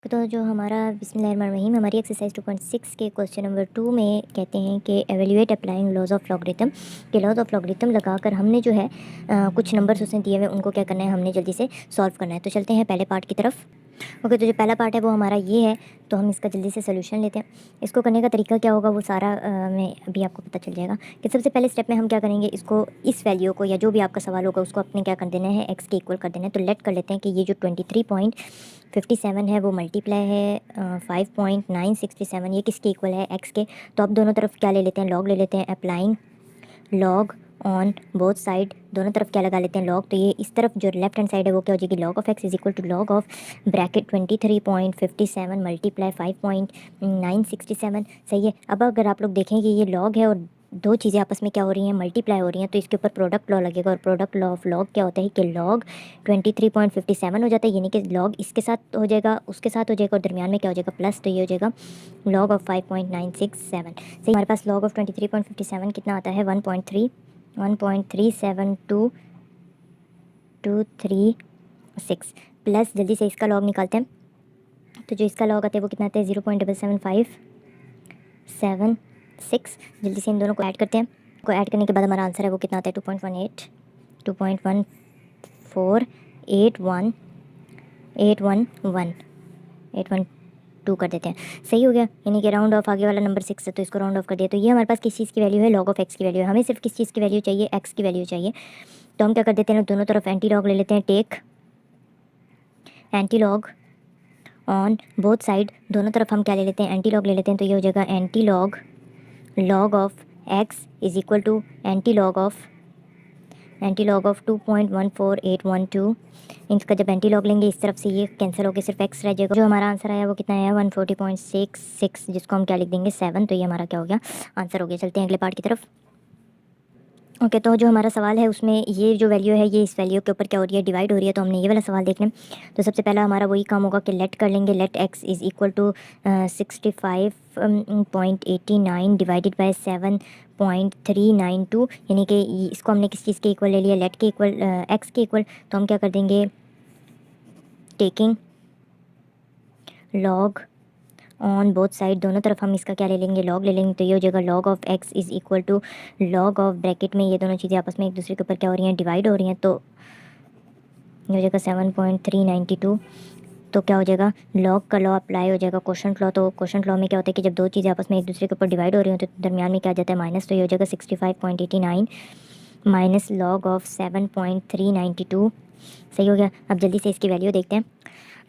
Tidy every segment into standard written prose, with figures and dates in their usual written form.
तो जो हमारा बिस्मिल्लाहिर्रहमानिर्रहीम हमारी एक्सरसाइज 2.6 के क्वेश्चन नंबर 2 में कहते हैं कि evaluate applying laws of logarithm के लॉज ऑफ लॉगरिथम लगाकर हमने जो है कुछ नंबर्स उसने दिए हुए उनको क्या करना है, हमने जल्दी से सॉल्व करना है। तो चलते हैं पहले पार्ट की तरफ। ओके, तो जो पहला पार्ट है वो हमारा ये है, तो हम इसका जल्दी से सोल्यूशन लेते हैं। इसको करने का तरीका क्या होगा वो सारा मैं अभी आपको पता चल जाएगा कि सबसे पहले स्टेप में हम क्या करेंगे, इसको इस वैल्यू को या जो भी आपका सवाल होगा उसको अपने क्या कर देना है, एक्स के इक्वल कर देना है। तो लेट कर लेते हैं कि ये जो 23.57 है वो मल्टीप्लाई है 5.967, ये किसके इक्वल है, एक्स के। तो अब दोनों तरफ क्या ले लेते हैं, लॉग ले लेते हैं। Applying log on both side, दोनों तरफ क्या लगा लेते हैं, लॉग। तो ये इस तरफ जो लेफ्ट हैंड साइड है वो क्या हो जाएगी, log of x is equal to log of bracket 23.57 multiply 5.967। सही है। अब अगर आप लोग देखें कि ये लॉग है और दो चीज़ें आपस में क्या हो रही हैं, मल्टीप्लाई हो रही हैं, तो इसके ऊपर प्रोडक्ट लॉ लगेगा। और प्रोडक्ट लॉ ऑफ लॉग क्या होता है कि लॉग 23.57 हो जाता है, यानी कि लॉग इसके साथ हो जाएगा, उसके साथ हो जाएगा और दरमियान में क्या हो जाएगा, प्लस। तो ये हो जाएगा लॉग ऑफ 5.967। सही, हमारे पास लॉग ऑफ 23.57 कितना आता है, 1.372236 प्लस, जल्दी से इसका लॉग निकालते हैं। तो जो इसका लॉग आता है वो कितना आता है, 0.7576। जल्दी से इन दोनों को ऐड करते हैं। को ऐड करने के बाद हमारा आंसर है वो कितना आता है, 2.18 2.14 812 कर देते हैं। सही हो गया, यानी कि राउंड ऑफ, आगे वाला नंबर 6 है तो इसको राउंड ऑफ कर दिया। तो ये हमारे पास किस चीज़ की वैल्यू है, लॉग ऑफ एक्स की वैल्यू है। हमें सिर्फ किस चीज़ की वैल्यू चाहिए, एक्स की वैल्यू चाहिए। तो हम क्या कर देते हैं, दोनों तरफ एंटी लॉग ले लेते हैं। Take anti log on both side, दोनों तरफ हम क्या ले लेते हैं, एंटी लॉग ले लेते हैं। तो ये हो जाएगा anti log log of x is equal to anti log of 2.14812। इनका जब एंटी लॉग लेंगे इस तरफ से ये कैंसिल होकर सिर्फ एक्स रह जाएगा। जो हमारा आंसर आया वो कितना आया, 140.66, जिसको हम क्या लिख देंगे, 7। तो ये हमारा क्या हो गया, आंसर हो गया। चलते हैं अगले पार्ट की तरफ। ओके, तो जो हमारा सवाल है उसमें ये जो वैल्यू है ये इस वैल्यू के ऊपर क्या हो रही है, डिवाइड हो रही है। तो हमने ये वाला सवाल देखना है। तो सबसे पहला हमारा वही काम होगा कि लेट कर लेंगे। Let x is equal to 65.89 divided by 7.392, यानी कि इसको हमने किस चीज़ के इक्वल ले लिया, लेट के इक्वल, एक्स के इक्वल। तो हम क्या कर देंगे, taking log on both side, दोनों तरफ हम इसका क्या ले लेंगे, लॉग ले लेंगे। तो ये हो जाएगा log of x is equal to log of bracket में ये दोनों चीज़ें आपस में एक दूसरे के ऊपर क्या हो रही हैं, डिवाइड हो रही हैं। तो ये हो जाएगा 7.392। तो क्या हो जाएगा, लॉग का लॉ अप्लाई हो जाएगा, क्वोशंट लॉ। तो क्वोशंट लॉ में क्या होता है कि जब दो चीज़ें आपस में एक दूसरे के ऊपर डिवाइड हो रही हो तो दरमियान में क्या आ जाता है, माइनस। तो ये हो जाएगा 65.89 माइनस लॉग ऑफ 7.392। सही हो गया। अब जल्दी से इसकी वैल्यू देखते हैं।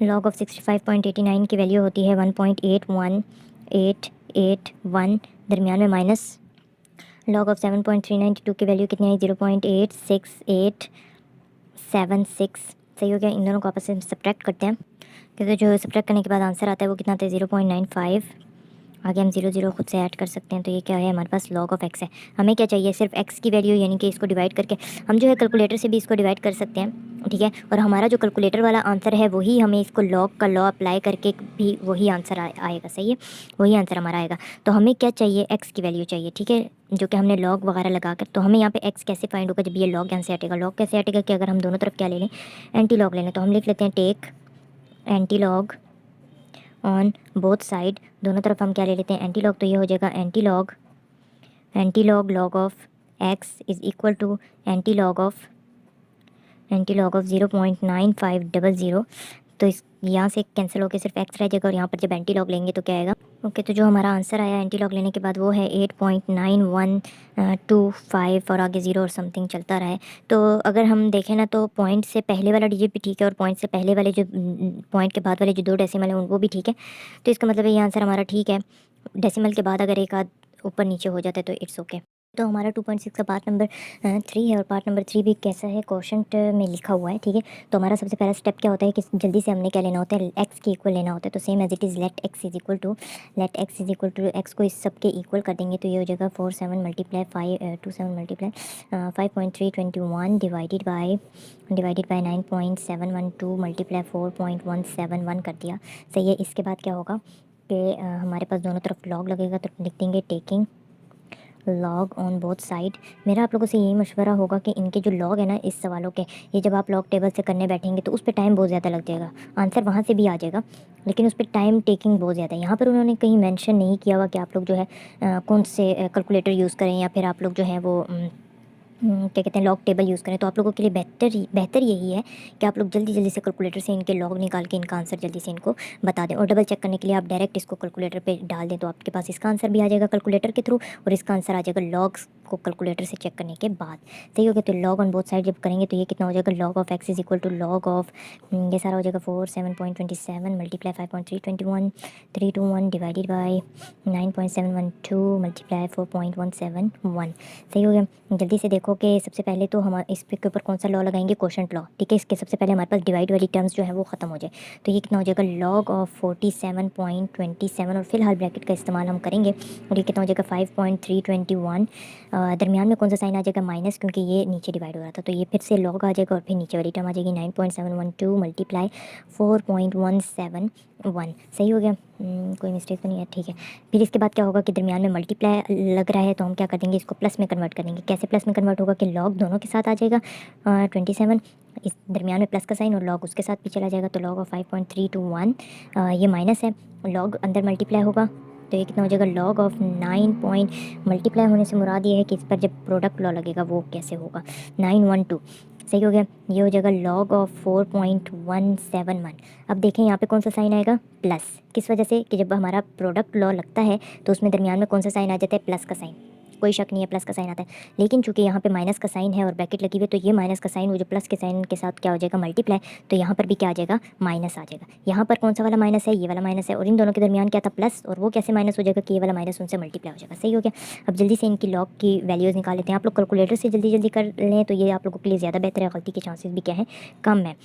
लॉग ऑफ 65.89 की वैल्यू होती है 1.81881, दरमियान में माइनस। लॉग ऑफ 7.392 की वैल्यू कितनी है, 0.86876। सही हो गया। इन दोनों को आपस में सब्ट्रैक्ट करते हैं, क्योंकि जो सब्ट्रैक्ट करने के बाद आंसर आता है वो कितना आता है, 0.95। आगे हम 0 खुद से ऐड कर सकते हैं। तो ये क्या है, हमारे पास लॉग ऑफ एक्स है। हमें क्या चाहिए, सिर्फ एक्स की वैल्यू, यानी कि इसको डिवाइड करके हम जो है कैलकुलेटर से भी इसको डिवाइड कर सकते हैं, ठीक है। और हमारा जो कैलकुलेटर वाला आंसर है वही हमें इसको लॉग का लॉ अप्लाई करके भी वही आंसर आएगा। सही है, वही आंसर हमारा आएगा। तो हमें क्या चाहिए, एक्स की वैल्यू चाहिए, ठीक है, जो कि हमने लॉग वगैरह लगा कर। तो हमें यहाँ पे एक्स कैसे फाइंड होगा, जब ये लॉग यहाँ से हटेगा। लॉग कैसे हटेगा कि अगर हम दोनों तरफ क्या ले लें, एंटी लॉग ले लें। तो हम लिख लेते हैं take anti log on both side, दोनों तरफ हम क्या ले लेते हैं, एंटी लॉग। तो ये हो जाएगा anti log log of x is equal to anti log of 0.9500। तो इस यहाँ से कैंसिल होकर सिर्फ एक्स रह जाएगा और यहाँ पर जब एंटी लॉग लेंगे तो क्या आएगा। ओके, तो जो हमारा आंसर आया एंटी लॉग लेने के बाद वो है 8.9125 और आगे 0 और समथिंग चलता रहा है। तो अगर हम देखें ना तो पॉइंट से पहले वाला डिजिट भी ठीक है और पॉइंट से पहले वाले जो पॉइंट के बाद वाले जो दो डेसिमल हैं वो भी ठीक है। तो इसका मतलब ये आंसर हमारा ठीक है। डेसिमल के बाद अगर एक आध ऊपर नीचे हो जाता है तो इट्स ओके। तो हमारा 2.6 का पार्ट नंबर 3 है और पार्ट नंबर 3 भी कैसा है, क्वेश्चन में लिखा हुआ है, ठीक है। तो हमारा सबसे पहला स्टेप क्या होता है कि जल्दी से हमने क्या लेना होता है, एक्स के इक्वल लेना होता है। तो same as it is let x is equal to x को इस सब के इक्वल कर देंगे। तो ये हो जाएगा 47 मल्टीप्लाई 5.321 डिवाइडेड बाई 9.712 मल्टीप्लाई 4.171 कर दिया। सही है। इसके बाद क्या होगा कि हमारे पास दोनों तरफ लॉग लगेगा, तो लिख देंगे taking log on both side. मेरा आप लोगों से यही मशवरा होगा कि इनके जो लॉग है ना इस सवालों के, ये जब आप लॉग टेबल से करने बैठेंगे तो उस पर टाइम बहुत ज़्यादा लग जाएगा। आंसर वहाँ से भी आ जाएगा लेकिन उस पर टाइम टेकिंग बहुत ज़्यादा है। यहाँ पर उन्होंने कहीं मेंशन नहीं किया हुआ कि आप लोग जो है कौन से कैलकुलेटर यूज़ करें या फिर आप लोग जो है वो क्या कहते हैं लॉग टेबल यूज़ करें। तो आप लोगों के लिए बेहतर यही है कि आप लोग जल्दी जल्दी से कैलकुलेटर से इनके लॉग निकाल के इनका आंसर जल्दी से इनको बता दें। और डबल चेक करने के लिए आप डायरेक्ट इसको कैलकुलेटर पे डाल दें तो आपके पास इसका आंसर भी आ जाएगा कैलकुलेटर के थ्रू और इसका आंसर आ जाएगा लॉग्स को कैलकुलेटर से चेक करने के बाद। सही हो गया। तो लॉग ऑन बोथ साइड जब करेंगे तो ये कितना हो जाएगा, log of x is equal to log of ये सारा हो जाएगा 47.27 मल्टीप्लाई 5.321 321 डिवाइडेड बाई 9.712 मल्टीप्लाई 4.171। सही हो गया। जल्दी से देखो कि सबसे पहले तो हम इस पे के ऊपर कौन सा लॉ लगाएंगे, क्वोशंट लॉ। ठीक है, इसके सबसे पहले हमारे पास डिवाइड वाली टर्म्स जो है वो ख़त्म हो जाए। तो ये कितना हो जाएगा, लॉग ऑफ 47.27 और फिलहाल ब्रैकेट का इस्तेमाल हम करेंगे और ये कितना हो जाएगा 5.321। दरमियान में कौन सा साइन आ जाएगा, माइनस, क्योंकि ये नीचे डिवाइड हो रहा था। तो ये फिर से लॉग आ जाएगा और फिर नीचे वाली टर्म आ जाएगी 9.712 मल्टीप्लाई 4.171। सही हो गया। कोई मिस्टेक तो नहीं है, ठीक है। फिर इसके बाद क्या होगा कि दरमियान में मल्टीप्लाई लग रहा है तो हम क्या कर देंगे, इसको प्लस में कन्वर्ट करेंगे। कैसे प्लस में कन्वर्ट होगा कि लॉग दोनों के साथ आ जाएगा 27, इस दरमियान में प्लस का साइन और लॉग उसके साथ भी चला जाएगा। तो लॉग ऑफ 5.321 ये माइनस है, लॉग अंदर मल्टीप्लाई होगा तो ये कितना हो जाएगा, लॉग ऑफ 9 पॉइंट मल्टीप्लाई होने से मुराद ये है कि इस पर जब प्रोडक्ट लॉ लगेगा वो कैसे होगा, 912। सही हो गया। ये हो जाएगा लॉग ऑफ 4.171। अब देखें यहाँ पे कौन सा साइन आएगा, प्लस। किस वजह से कि जब हमारा प्रोडक्ट लॉ लगता है तो उसमें दरमियान में कौन सा साइन आ जाता है, प्लस का साइन। कोई शक नहीं है, प्लस का साइन आता है। लेकिन चूंकि यहाँ पे माइनस का साइन है और ब्रैकेट लगी हुई है तो ये माइनस का साइन वो जो प्लस के साइन के साथ क्या हो जाएगा, मल्टीप्लाई। तो यहाँ पर भी क्या आ जाएगा, माइनस आ जाएगा। यहाँ पर कौन सा वाला माइनस है, ये वाला माइनस है और इन दोनों के दरमियान क्या था, प्लस। और वो कैसे माइनस हो जाएगा कि ये वाला माइनस उनसे मल्टीप्लाई हो जाएगा। सही हो गया। अब जल्दी से इनकी लॉग की वैल्यूज़ निकाल लेते हैं। आप लोग कैलकुलेटर से जल्दी जल्दी कर लें तो ये आप लोगों के लिए ज़्यादा बेहतर है, गलती के चांसेस भी क्या है, कम है।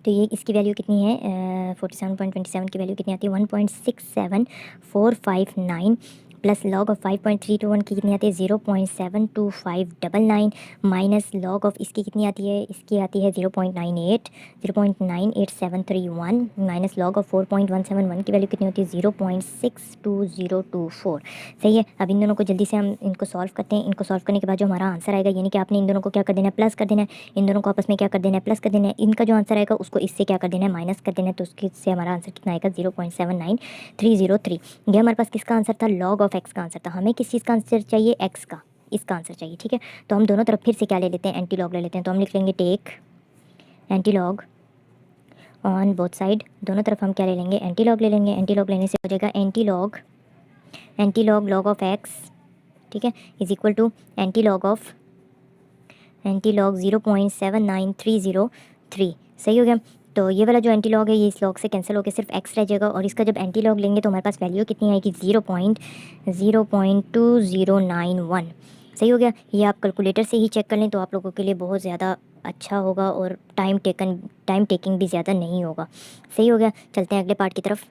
तो ये इसकी वैल्यू कितनी है, 47.27 की वैल्यू कितनी आती है, 1.67459 प्लस लॉग ऑफ 5.321 की कितनी आती है, 0.72599 माइनस लॉग ऑफ इसकी कितनी आती है, इसकी आती है 0.98731 माइनस लॉग ऑफ 4.171 की वैल्यू कितनी होती है, 0.62024। सही है। अब इन दोनों को जल्दी से हम इनको सॉल्व करते हैं। इनको सॉल्व करने के बाद जो हमारा आंसर आएगा, यानी कि आपने इन दोनों को क्या कर देना है, प्लस कर देना है। इन दोनों को आपस में क्या कर देना है, प्लस कर देना है। इनका जो आंसर आएगा उसको इससे क्या कर देना है, माइनस कर देना है। तो उसके से हमारा आंसर कितना आएगा, 0.79303। ये हमारे पास किसका आंसर था, लॉग ऑफ एक्स का आंसर था। हमें किस चीज़ का आंसर चाहिए, एक्स का, इसका आंसर चाहिए। ठीक है, तो हम दोनों तरफ फिर से क्या ले लेते हैं, एंटी लॉग ले लेते हैं। तो हम लिख लेंगे take anti log on both side. दोनों तरफ हम क्या ले लेंगे, एंटी लॉग ले लेंगे। एंटी लॉग लेने से हो जाएगा anti log log of x, ठीक है, is equal to anti log 0.79303। सही हो गया। तो ये वाला जो एंटी लॉग है ये इस लॉग से कैंसिल होकर सिर्फ एक्स रह जाएगा और इसका जब एंटी लॉग लेंगे तो हमारे पास वैल्यू कितनी आएगी, 0.2091। सही हो गया। ये आप कैलकुलेटर से ही चेक कर लें तो आप लोगों के लिए बहुत ज़्यादा अच्छा होगा और टाइम टेकिंग भी ज़्यादा नहीं होगा। सही हो गया। चलते हैं अगले पार्ट की तरफ।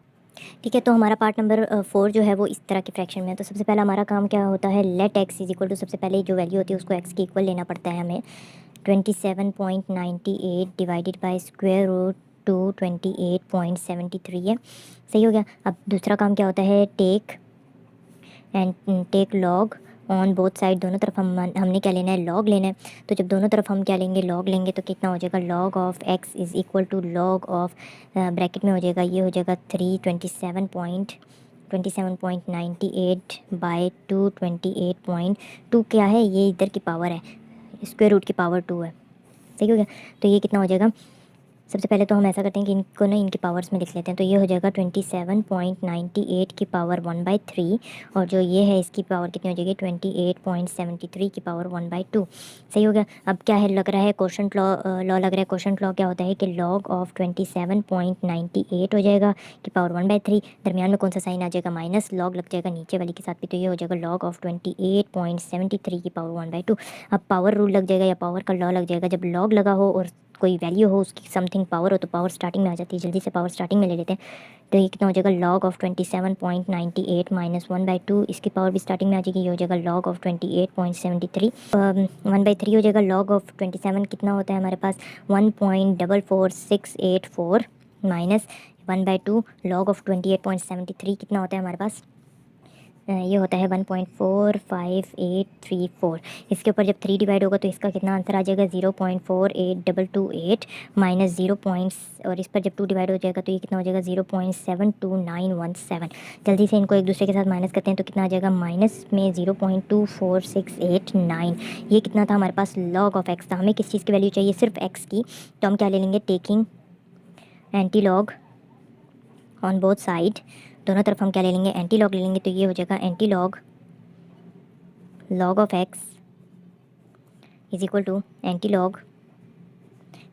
ठीक है, तो हमारा पार्ट नंबर 4 जो है वो इस तरह के फ्रैक्शन में है। तो सबसे पहला हमारा काम क्या होता है, let x is equal to, सबसे पहले जो वैल्यू होती है उसको एक्स की इक्वल लेना पड़ता है हमें। 27.98 डिवाइडेड बाय स्क्वायर रूट 228.73 है। सही हो गया। अब दूसरा काम क्या होता है, take log on both side. दोनों तरफ हमने क्या लेना है, लॉग लेना है। तो जब दोनों तरफ हम क्या लेंगे, लॉग लेंगे तो कितना हो जाएगा, log of x is equal to log of bracket में हो जाएगा, ये हो जाएगा 327.98 बाय 228.2 क्या है, ये इधर की पावर है, स्क्वायर रूट की पावर 2 है। सही हो गया। तो ये कितना हो जाएगा, सबसे पहले तो हम ऐसा करते हैं कि इनको ना इनकी पावर्स में लिख लेते हैं। तो ये हो जाएगा 27.98 की पावर 1/3 और जो ये है इसकी पावर कितनी हो जाएगी, 28.73 की पावर 1/2। सही हो गया। अब क्या है, लग रहा है क्वोशंट लॉ लग रहा है। क्वोशंट लॉ क्या होता है कि लॉग ऑफ 27.98 हो जाएगा की पावर 1/3, दरमियान में कौन सा साइन आ जाएगा, माइनस, लॉग लग जाएगा नीचे वाली के साथ भी। तो ये हो जाएगा लॉग ऑफ 28.73 की पावर 1/2। अब पावर रूल लग जाएगा या पावर का लॉ लग जाएगा, जब लॉग लगा हो और कोई वैल्यू हो उसकी समथिंग पावर हो तो पावर स्टार्टिंग में आ जाती है। जल्दी से पावर स्टार्टिंग में ले लेते हैं। तो ये कितना हो जाएगा, लॉग ऑफ 27.98 माइनस 1/2, इसकी पावर भी स्टार्टिंग में आ जाएगी। ये हो जाएगा लॉग ऑफ 28.73 1/3 हो जाएगा। लॉग ऑफ 27 कितना होता है हमारे पास, 1.44684 माइनस 1/2 लॉग ऑफ 28.73 कितना होता है हमारे पास, ये होता है 1.45834। इसके ऊपर जब 3 डिवाइड होगा तो इसका कितना आंसर आ जाएगा 0.48228 माइनस 0 पॉइंट्स, और इस पर जब 2 डिवाइड हो जाएगा तो ये कितना हो जाएगा 0.72917। जल्दी से इनको एक दूसरे के साथ माइनस करते हैं तो कितना आ जाएगा माइनस में 0.24689। ये कितना था हमारे पास लॉग ऑफ एक्स था। हमें किस चीज़ की वैल्यू चाहिए, सिर्फ एक्स की, तो हम क्या ले लेंगे taking anti log on both side. दोनों तरफ हम क्या ले लेंगे एंटी लॉग ले लेंगे, तो ये हो जाएगा anti log log of x is equal to anti log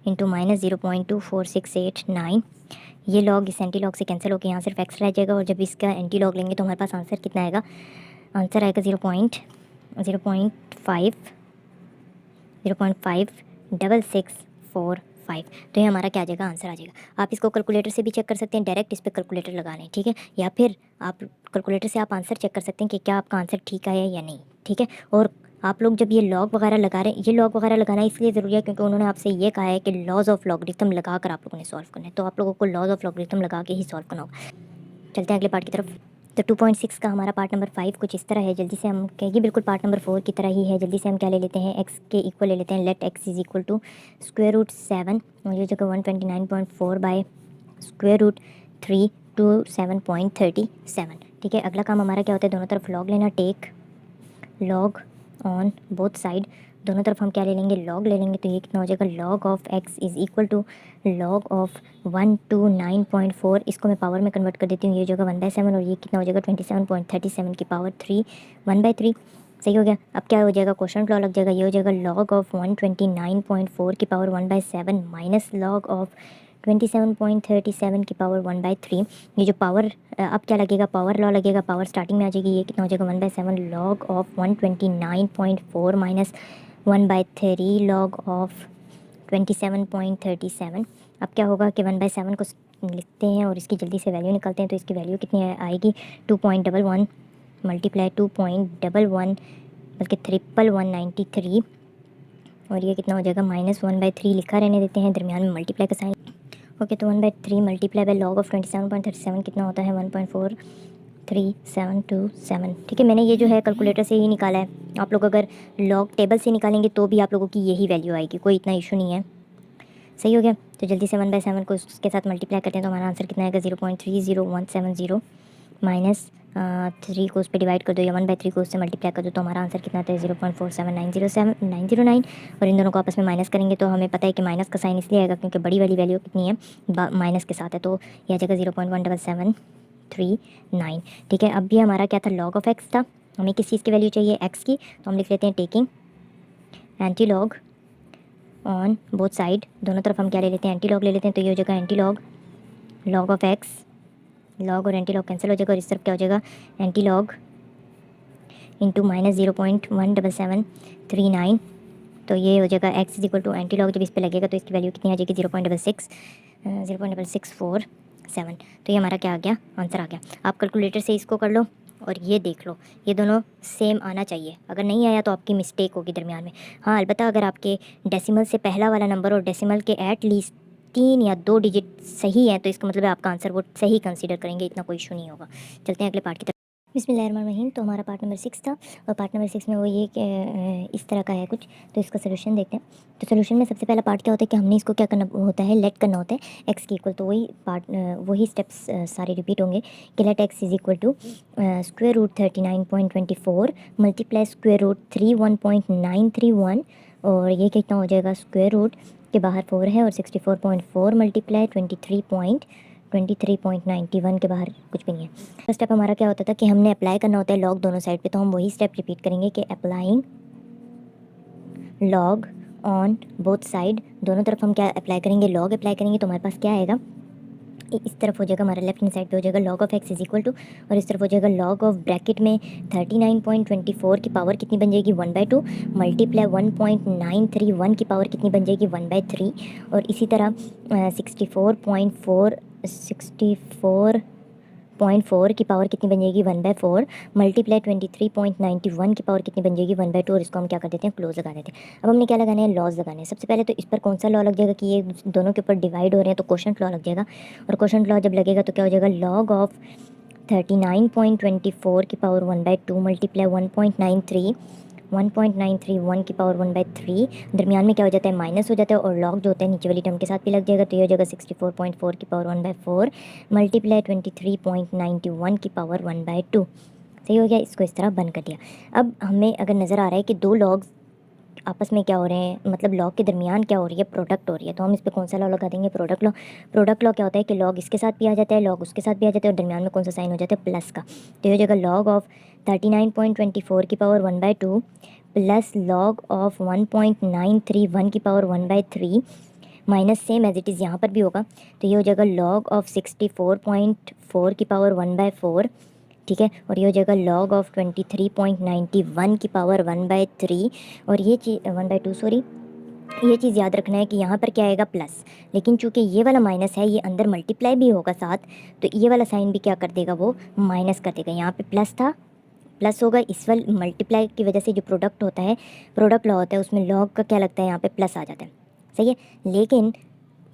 into minus 0.24689। ये लॉग इस एंटी लॉग से कैंसिल होकर यहाँ सिर्फ एक्स रह जाएगा, और जब इसका एंटी लॉग लेंगे तो हमारे पास आंसर कितना आएगा, आंसर आएगा 0.56645। तो ये हमारा क्या आ जाएगा आंसर आ जाएगा। आप इसको कैलकुलेटर से भी चेक कर सकते हैं, डायरेक्ट इस पर कैलकुलेटर लगा लें, ठीक है, या फिर आप कैलकुलेटर से आप आंसर चेक कर सकते हैं कि क्या आपका आंसर ठीक आया या नहीं, ठीक है। और आप लोग जब ये लॉग वगैरह लगा रहे हैं, ये लॉग वगैरह लगाना इसलिए ज़रूरी है क्योंकि उन्होंने आपसे ये कहा है कि लॉज ऑफ लॉगरिथम लगा कर आप लोगों ने सॉल्व करना है, तो आप लोगों को लॉज ऑफ लॉगरिथम लगा के ही सॉल्व करना होगा। चलते हैं अगले पार्ट की तरफ। तो 2.6 का हमारा पार्ट नंबर 5 कुछ इस तरह है। जल्दी से हम कहेंगे बिल्कुल पार्ट नंबर 4 की तरह ही है। जल्दी से हम क्या ले लेते हैं, एक्स के इक्वल ले लेते हैं, let x is equal to square root 7 और ये जगह 129.4 बाय स्क्वायर रूट 3 टू 7.37। ठीक है, अगला काम हमारा क्या होता है, दोनों तरफ लॉग लेना, take log on both side. दोनों तरफ हम क्या ले लेंगे लॉग ले लेंगे, तो ये कितना हो जाएगा log of x is equal to log of 129.4। इसको मैं पावर में कन्वर्ट कर देती हूँ, ये हो जाएगा 1/7 और ये कितना हो जाएगा 27.37 की पावर 3 1/3। सही हो गया। अब क्या हो जाएगा क्वेश्चन लॉ लग जाएगा, ये हो जाएगा लॉग ऑफ 129.4 की पावर 1/7 माइनस लॉग ऑफ 27.37 की पावर 1/3। ये जो पावर अब क्या लगेगा, पावर लॉ लगेगा, पावर स्टार्टिंग में आ जाएगी, ये कितना हो जाएगा 1/7 log of 129.4 minus 1/3 log of 27.37। अब क्या होगा कि 1/7 को लिखते हैं और इसकी जल्दी से वैल्यू निकालते हैं, तो इसकी वैल्यू कितनी आएगी 2.11 मल्टीप्लाई 2.11 बल्कि 1193 और ये कितना हो जाएगा -1/3 लिखा रहने देते हैं, दरमियान में मल्टीप्लाई का साइन। ओके, तो 1/3 मल्टीप्लाई बाय लॉग ऑफ 27.37 कितना होता है 1.4727। ठीक है, मैंने ये जो है कैलकुलेटर से ही निकाला है। आप लोग अगर लॉग टेबल से निकालेंगे तो भी आप लोगों की यही वैल्यू आएगी, कोई इतना इशू नहीं है। सही हो गया। तो जल्दी से 1/7 को उसके साथ मल्टीप्लाई करते हैं तो हमारा आंसर कितना आएगा 0.30170 माइनस 3 को उस पर डिवाइड कर दो या 1/3 को उससे मल्टीप्लाई कर दो तो हमारा आंसर कितना आता है 0.47907909। और इन दोनों को आपस में माइनस करेंगे तो हमें पता है कि माइनस का साइन इसलिए आएगा क्योंकि बड़ी वाली वैल्यू कितनी है माइनस के साथ है, तो यह आ जाएगा 0.17739। ठीक है, अब भी हमारा क्या था लॉग ऑफ एक्स था, हमें किस चीज़ की वैल्यू चाहिए एक्स की, तो हम लिख लेते हैं taking anti log on both side. दोनों तरफ हम क्या ले लेते हैं एंटी लॉग ले लेते हैं, तो ये हो जाएगा anti log log of x, log और एंटी लॉग कैंसिल हो जाएगा और इस तरफ क्या हो जाएगा एंटी लॉग इंटू माइनस 0.17739। तो ये हो जाएगा x is equal to anti log जब इस पे लगेगा तो इसकी वैल्यू कितनी आ जाएगी 0.647। तो ये हमारा क्या आ गया आंसर आ गया। आप कैलकुलेटर से इसको कर लो और ये देख लो, ये दोनों सेम आना चाहिए, अगर नहीं आया तो आपकी मिस्टेक होगी दरमियान में। हाँ अलबत्ता अगर आपके डेसिमल से पहला वाला नंबर और डेसिमल के एट लीस्ट 3 या 2 डिजिट सही है तो इसका मतलब है आपका आंसर वो सही कंसीडर करेंगे, इतना कोई इशू नहीं होगा। चलते हैं अगले पार्ट की तरफ। बिस्मिल्लाहिर्रहमानिर्रहीम। तो हमारा पार्ट नंबर 6 था और पार्ट नंबर 6 में वो ये कि इस तरह का है कुछ, तो इसका सोल्यूशन देखते हैं। तो सोल्यूशन में सबसे पहला पार्ट क्या होता है कि हमने इसको क्या करना होता है लेट करना होता है एक्स की इक्वल, तो वही पार्ट वही स्टेप्स सारे रिपीट होंगे कि let x is equal to square root 39.24 multiply square root 31.931 और ये कितना हो जाएगा स्क्वायर रूट के बाहर 4 है और 64.4 मल्टीप्लाई 23.91 के बाहर कुछ भी नहीं है। फर्स्ट स्टेप हमारा क्या होता था कि हमने अप्लाई करना होता है लॉग दोनों साइड पे, तो हम वही स्टेप रिपीट करेंगे कि applying log on both side. दोनों तरफ हम क्या अप्लाई करेंगे लॉग अप्लाई करेंगे तो हमारे पास क्या आएगा इस तरफ हो जाएगा हमारा लेफ्ट हैंड साइड पे हो जाएगा log of x is equal to और इस तरफ हो जाएगा लॉग ऑफ ब्रैकेट में 39.24 की पावर कितनी बन जाएगी 1/2 मल्टीप्लाई 1.931 की पावर कितनी बन जाएगी 1/3 और इसी तरह 64.4 की पावर कितनी बन जाएगी 1/4 मल्टीप्लाई 23.91 की पावर कितनी बन जाएगी 1/2 और इसको हम क्या कर देते हैं क्लोज लगा देते हैं। अब हमने क्या लगाना है लॉज लगाने हैं। सबसे पहले तो इस पर कौन सा लॉ लग जाएगा कि ये दोनों के ऊपर डिवाइड हो रहे हैं, तो क्वोशंट लॉ लग जाएगा और क्वोशंट लॉ जब लगेगा तो क्या हो जाएगा लॉग ऑफ 39.24 की पावर 1/2 मल्टीप्लाई 1.93 1.93 की पावर 1/3, दरमियान में क्या हो जाता है माइनस हो जाता है और लॉग जो होता है नीचे वाली टर्म के साथ भी लग जाएगा, तो ये हो जाएगा 64.4 की पावर 1/4 मल्टीप्लाई 23.91 की पावर 1/2। सही हो गया, इसको इस तरह बंद कर दिया। अब हमें अगर नज़र आ रहा है कि दो लॉग्स आपस में क्या हो रहे हैं, मतलब लॉग के दरमियान क्या हो रही है, प्रोडक्ट हो रही है, तो हम इस पर कौन सा लॉ लगा देंगे, प्रोडक्ट लॉ। प्रोडक्ट लॉ क्या होता है कि लॉग इसके साथ भी आ जाता है, लॉग उसके साथ भी आ जाता है और दरमियान में कौन सा साइन हो जाता है, प्लस का। तो ये हो जाएगा लॉग ऑफ 39.24 की पावर 1/2 प्लस लॉग ऑफ 1.931 की power 1/3 minus same as it is यहाँ पर भी होगा, तो ये हो जाएगा लॉग ऑफ 64.4 की पावर 1/4, ठीक है, और ये हो जाएगा लॉग ऑफ 23.91 की पावर 1/3, और ये चीज़ 1/2 सॉरी, ये चीज़ याद रखना है कि यहाँ पर क्या आएगा प्लस, लेकिन चूंकि ये वाला माइनस है ये अंदर मल्टीप्लाई भी होगा साथ, तो ये वाला साइन भी क्या कर देगा, वो माइनस कर देगा। यहाँ पे प्लस था, प्लस होगा, इस वाल मल्टीप्लाई की वजह से जो प्रोडक्ट होता है, प्रोडक्ट लॉ होता है, उसमें लॉग का क्या लगता है, यहाँ पे प्लस आ जाता है। सही है, लेकिन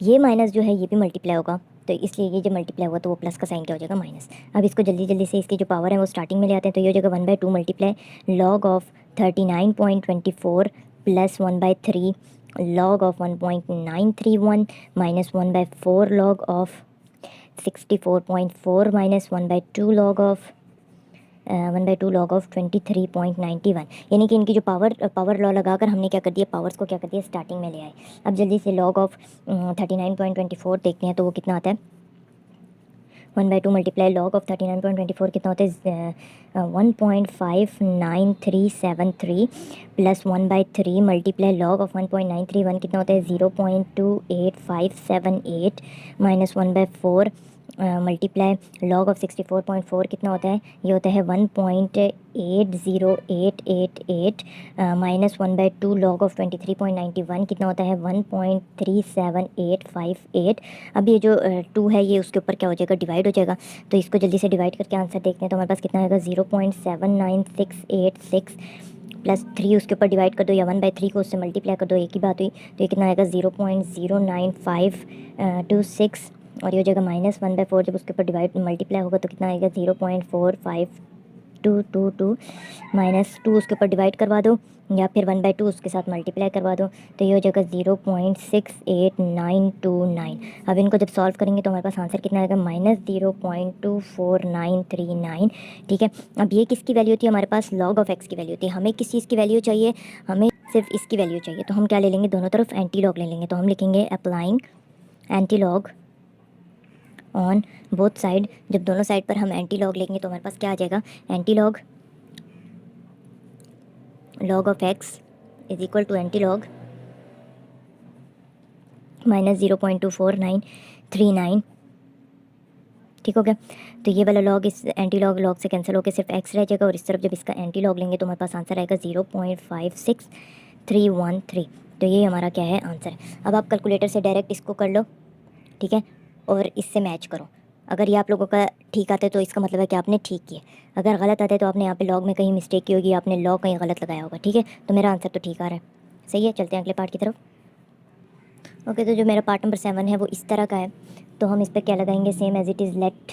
ये माइनस जो है ये भी मल्टीप्लाई होगा, तो इसलिए ये जो मल्टीप्लाई हुआ तो वो प्लस का साइन क्या हो जाएगा, माइनस। अब इसको जल्दी जल्दी से इसकी जो पावर है वो स्टार्टिंग में ले आते हैं, तो ये हो जाएगा 1/2 multiply log of 39.24 plus 1/3 log of 1.931 minus 1/4 log of 64.4 minus 1/2 log of 1/2 log of 23.91, यानी कि इनकी जो पावर लॉ लगाकर हमने क्या कर दिया, पावर्स को क्या कर दिया, स्टार्टिंग में ले आए। अब जल्दी से लॉग ऑफ 39.24 देखते हैं, तो वो कितना आता है, 1/2 मल्टीप्लाई लॉग ऑफ 39.24 कितना होता है, 1.59373 प्लस 1/3 मल्टीप्लाई लॉग ऑफ 1.931 कितना होता है, 0.28578 माइनस 1/4 मल्टीप्लाई लॉग ऑफ 64.4 कितना होता है, ये होता है 1.80888 माइनस 1/2 लॉग ऑफ 23.91 कितना होता है, 1.37858। अब ये जो 2 है ये उसके ऊपर क्या हो जाएगा, डिवाइड हो जाएगा, तो इसको जल्दी से डिवाइड करके आंसर देखते हैं, तो हमारे पास कितना आएगा, 0.79686 प्लस 3 उसके ऊपर डिवाइड कर दो या 1/3 को उससे मल्टीप्लाई कर दो, एक ही बात हुई, तो ये कितना आएगा 0.09526, और ये हो जाएगा माइनस 1/4, जब उसके ऊपर डिवाइड मल्टीप्लाई होगा तो कितना आएगा 0.45222 माइनस 2 उसके ऊपर डिवाइड करवा दो या फिर 1/2 उसके साथ मल्टीप्लाई करवा दो, तो ये हो जाएगा 0.68929। अब इनको जब सॉल्व करेंगे तो हमारे पास आंसर कितना आएगा, -0.24939। ठीक है, अब ये किसकी वैल्यू थी, हमारे पास लॉग ऑफ एक्स की वैल्यू थी, हमें किस चीज़ की वैल्यू चाहिए, हमें सिर्फ इसकी वैल्यू चाहिए, तो हम क्या ले लेंगे, दोनों तरफ एंटी लॉग ले लेंगे, तो हम लिखेंगे applying anti log on both side. जब दोनों साइड पर हम एंटी लॉग लेंगे तो हमारे पास क्या आ जाएगा, anti log log of x is equal to anti log minus 0.24939। ठीक हो गया, तो ये वाला लॉग इस एंटी लॉग लॉग से कैंसिल होकर सिर्फ एक्स रह जाएगा, और इस तरफ जब इसका एंटी लॉग लेंगे तो हमारे पास आंसर आएगा 0.56313। तो ये हमारा क्या है, आंसर है। अब आप कैलकुलेटर से डायरेक्ट इसको कर लो, ठीक है, और इससे मैच करो। अगर ये आप लोगों का ठीक आता है तो इसका मतलब है कि आपने ठीक किया, अगर गलत आता है तो आपने यहाँ पे लॉग में कहीं मिस्टेक की होगी, आपने लॉग कहीं गलत लगाया होगा। ठीक है, तो मेरा आंसर तो ठीक आ रहा है, सही है। चलते हैं अगले पार्ट की तरफ। ओके, तो जो मेरा पार्ट नंबर 7 है वो इस तरह का है, तो हम इस पर क्या लगाएंगे, same as it is let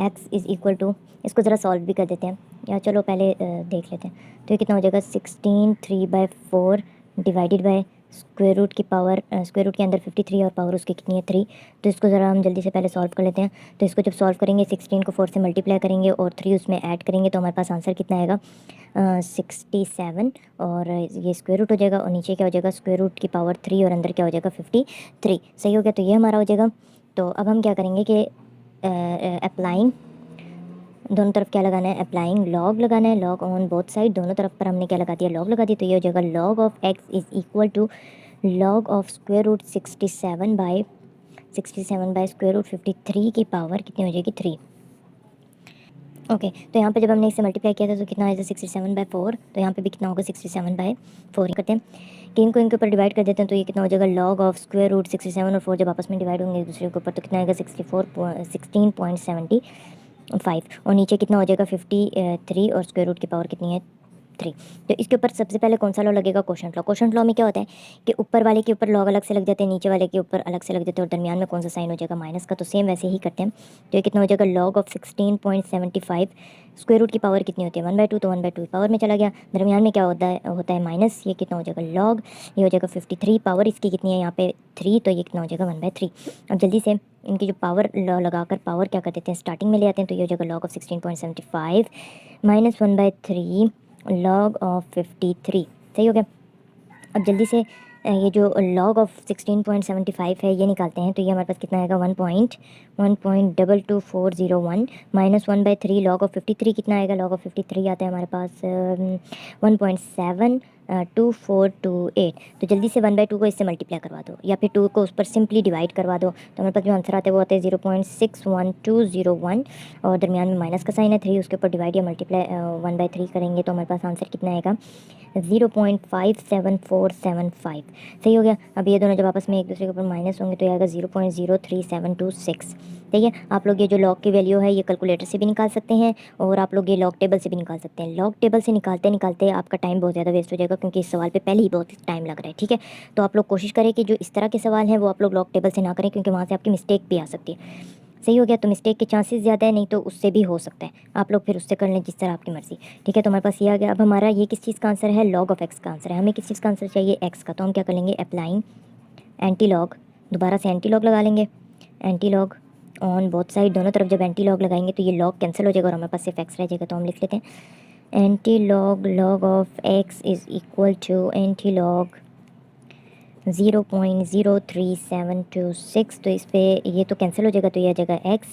x is equal to, इसको ज़रा सॉल्व भी कर देते हैं, या चलो पहले देख लेते हैं। तो ये कितना हो जाएगा, 16 3/4 डिवाइडेड बाय स्क्वायर रूट की पावर, स्क्वायर रूट के अंदर 53 और पावर उसकी कितनी है 3। तो इसको ज़रा हम जल्दी से पहले सॉल्व कर लेते हैं। तो इसको जब सॉल्व करेंगे 16 को 4 से मल्टीप्लाई करेंगे और 3 उसमें ऐड करेंगे तो हमारे पास आंसर कितना आएगा, 67, और ये स्क्वायर रूट हो जाएगा और नीचे क्या हो जाएगा, स्क्वायर रूट की पावर 3 और अंदर क्या हो जाएगा 53। सही हो गया, तो ये हमारा हो जाएगा। तो अब हम क्या करेंगे कि अप्लाइंग, दोनों तरफ क्या लगाना है, अप्लाइंग लॉग लगाना है, लॉग ऑन बोथ साइड, दोनों तरफ पर हमने क्या लगा दिया, लॉग लगा दिया। तो ये हो जाएगा log of x is equal to log of square root 67 by square root 53 की पावर कितनी हो जाएगी 3। ओके, तो यहाँ पे जब हमने इसे मल्टीप्लाई किया था तो कितना आया था 67/4, तो यहाँ पे भी कितना होगा 67/4 करते हैं कि इनको इनके ऊपर डिवाइड कर देते हैं, तो ये कितना हो जाएगा, लॉग ऑफ स्क्वायर रूट 67 और 4 जब आपस में डिवाइड होंगे एक दूसरे के ऊपर तो कितना आएगा 16.75, और नीचे कितना हो जाएगा 53 और स्क्वायर रूट की पावर कितनी है 3। तो इसके ऊपर सबसे पहले कौन सा लॉ लगेगा? Quotient law. कोशेंट लॉ में क्या होता है कि ऊपर वाले के ऊपर लॉग अलग से लग जाते हैं, नीचे वाले के ऊपर अलग से लग जाते हैं, और दरमियान में कौन सा साइन हो जाएगा? माइनस का। तो सेम वैसे ही करते हैं। तो ये कितना हो जाएगा? लॉग ऑफ 16.75 स्क्वायर रूट की पावर कितनी होती है? 1/2। तो 1/2 पावर में चला गया। दरमियान में क्या होता है माइनस। ये कितना हो जाएगा? लॉग। ये हो जाएगा 53। पावर इसकी कितनी है यहाँ पे? 3। तो ये कितना हो जाएगा? 1/3। अब जल्दी से इनकी जो पावर लॉ लगाकर पावर क्या कर देते हैं? स्टार्टिंग में ले आते हैं। तो ये हो जाएगा log of 16.75 minus 1/3 log of 53। सही हो गया। अब जल्दी से ये जो लॉग ऑफ 16.75 है ये निकालते हैं। तो ये हमारे पास कितना आएगा? 1.1.22401 माइनस 1/3 लॉग ऑफ 53 कितना आएगा? लॉग ऑफ 53 आता है हमारे पास 1.72428। तो जल्दी से 1/2 को इससे मल्टीप्लाई करवा दो, या फिर 2 को उस पर सिंपली डिवाइड करवा दो। तो हमारे पास जो आंसर आता है वो आता है 0.61201, और दरमियान में माइनस का साइन है 3, उसके ऊपर डिवाइड या मल्टीप्लाई 1/3 करेंगे तो हमारे पास आंसर कितना आएगा? 0.57475। सही हो गया। अब ये दोनों जब आपस में एक दूसरे के ऊपर माइनस होंगे तो ये आएगा 0.03726। ठीक है। आप लोग ये जो लॉग की वैल्यू है ये कैलकुलेटर से भी निकाल सकते हैं, और आप लोग ये लॉग टेबल से भी निकाल सकते हैं। लॉग टेबल से निकालते निकालते आपका टाइम बहुत ज़्यादा वेस्ट हो जाएगा, क्योंकि इस सवाल पे पहले ही बहुत टाइम लग रहा है। ठीक है। तो आप लोग कोशिश करें कि जो इस तरह के सवाल हैं वो आप लोग लॉग टेबल से ना करें, क्योंकि वहाँ से आपकी मिस्टेक भी आ सकती है। सही हो गया। तो मिस्टेक के चांसेस ज़्यादा है, नहीं तो उससे भी हो सकता है। आप लोग फिर उससे कर लें जिस तरह आपकी मर्ज़ी। ठीक है। तो हमारे पास ये आ गया। अब हमारा ये किस चीज़ का आंसर है? लॉग ऑफ एक्स का आंसर है। हमें किस चीज़ का आंसर चाहिए? एक्स का। तो हम क्या कर लेंगे? अप्लाइंग एंटी लॉग, दोबारा से एंटी लॉग लगा लेंगे। Anti log on both side, दोनों तरफ जब एंटी लॉग लगाएंगे तो ये लॉग कैंसिल हो जाएगा और हमारे पास सिर्फ एक्स रह जाएगा। तो हम लिख लेते हैं anti log log of x is equal to anti log 0.03726। तो इस पर ये तो कैंसिल हो जाएगा, तो ये आ जाएगा एक्स,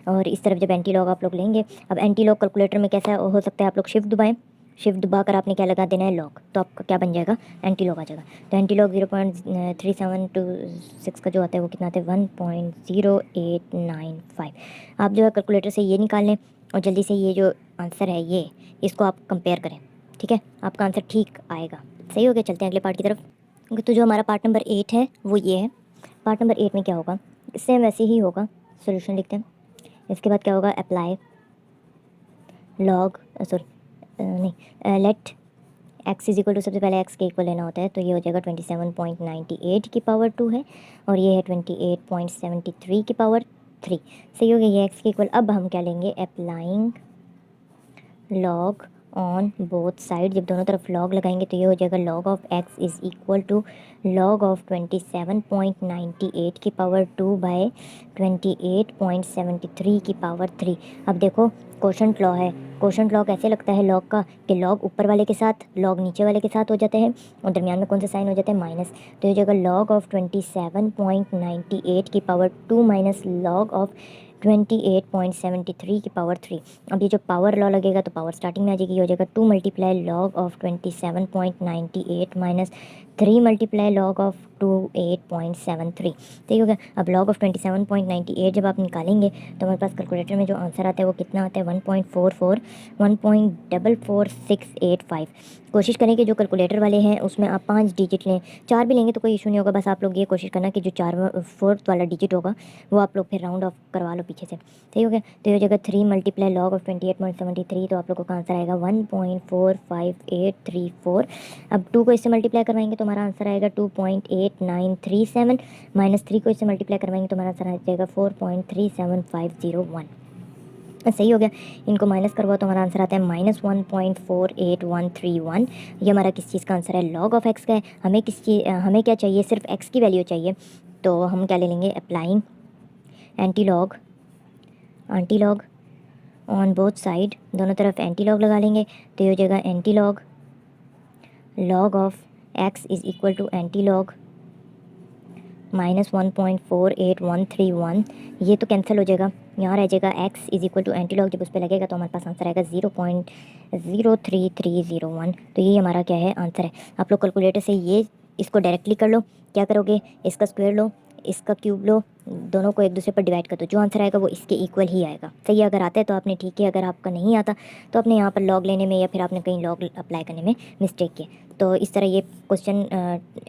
और इस तरफ जब एंटी लॉग आप लोग लेंगे। अब एंटी लॉग कैलकुलेटर में कैसा हो सकता है? आप लोग शिफ्ट दबाएं, शिफ्ट दबाकर आपने क्या लगा देना है? लॉग। तो आपका क्या बन जाएगा? एंटी लॉग आ जाएगा। तो एंटी लॉग 0.3726 का जो आता है वो कितना आता है? 1.0895। आप जो है कैलकुलेटर से ये निकाल लें, और जल्दी से ये जो आंसर है ये इसको आप कंपेयर करें। ठीक है। आपका आंसर ठीक आएगा। सही हो गया। चलते हैं अगले पार्ट की तरफ। तो जो हमारा पार्ट नंबर 8 है वो ये है। पार्ट नंबर 8 में क्या होगा? सेम वैसे ही होगा। सॉल्यूशन लिखते हैं। इसके बाद क्या होगा? Apply log let x is equal to, सबसे पहले एक्स के इक्वल लेना होता है। तो ये हो जाएगा 27.98 की पावर 2 है, और ये है 28.73 की पावर 3। सही हो गया। ये एक्स के इक्वल। अब हम क्या लेंगे? Applying log on both side, जब दोनों तरफ लॉग लगाएंगे तो ये हो जाएगा log of x is equal to log of 27.98 की पावर 2 बाय 28.73 की पावर 3। अब देखो कोशेंट लॉ है। कोशेंट लॉ कैसे लगता है लॉग का? कि लॉग ऊपर वाले के साथ लॉग नीचे वाले के साथ हो जाते हैं, और दरमियान में कौन सा साइन हो जाता है? माइनस। तो ये हो जाएगा लॉग ऑफ 27.98 की पावर 2 माइनस लॉग ऑफ 28.73 की पावर 3। अब ये जो पावर लॉ लगेगा तो पावर स्टार्टिंग में आ जाएगी। हो जाएगा 2 multiply log of 27.98 minus 3 multiply log of 28.73। सही हो गया। अब लॉग ऑफ 27.98 जब आप निकालेंगे तो हमारे पास कैलकुलेटर में जो आंसर आता है वो कितना आता है? 1.44 कोशिश करें कि जो कैलकुलेटर वाले हैं उसमें आप 5 डिजिट लें। 4 भी लेंगे तो कोई इशू नहीं होगा। बस आप लोग ये कोशिश करना कि जो 4th वाला डिजिट होगा वो आप लोग फिर राउंड ऑफ करवा लो पीछे से। सही हो गया। तो ये हो जाएगा 3 मल्टीप्लाई लॉग ऑफ 28.73। तो आप लोगों का आंसर आएगा 1.45834। अब 2 को इससे मल्टीप्लाई करवाएंगे तो हमारा आंसर आएगा 2.8937, माइनस 3 को इससे मल्टीप्लाई करवाएंगे तो हमारा आंसर आ जाएगा 4.37501। सही हो गया। इनको माइनस करवाओ तो हमारा आंसर आता है -1.48131। ये हमारा किस चीज़ का आंसर है? लॉग ऑफ एक्स का है। हमें हमें क्या चाहिए? सिर्फ एक्स की वैल्यू चाहिए। तो हम क्या ले लेंगे? Applying anti log on both side, दोनों तरफ एंटी लॉग लगा लेंगे। तो ये हो जाएगा anti log log of x is equal to anti log -1.48131। ये तो कैंसिल हो जाएगा, यहाँ रह जाएगा x is equal to anti log. जब उस पर लगेगा तो हमारे पास आंसर आएगा 0.03301। तो ये हमारा क्या है? आंसर है। आप लोग कैलकुलेटर से ये इसको डायरेक्टली कर लो। क्या करोगे? इसका स्क्वायर लो, इसका क्यूब लो, दोनों को एक दूसरे पर डिवाइड कर दो। जो आंसर आएगा वो इसके इक्वल ही आएगा। सही है। अगर आता है तो आपने ठीक है, अगर आपका नहीं आता तो आपने यहाँ पर लॉग लेने में या फिर आपने कहीं लॉग अप्लाई करने में मिस्टेक किया। तो इस तरह ये क्वेश्चन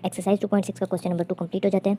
एक्सरसाइज 2.6 का क्वेश्चन नंबर 2 कंप्लीट हो जाता है।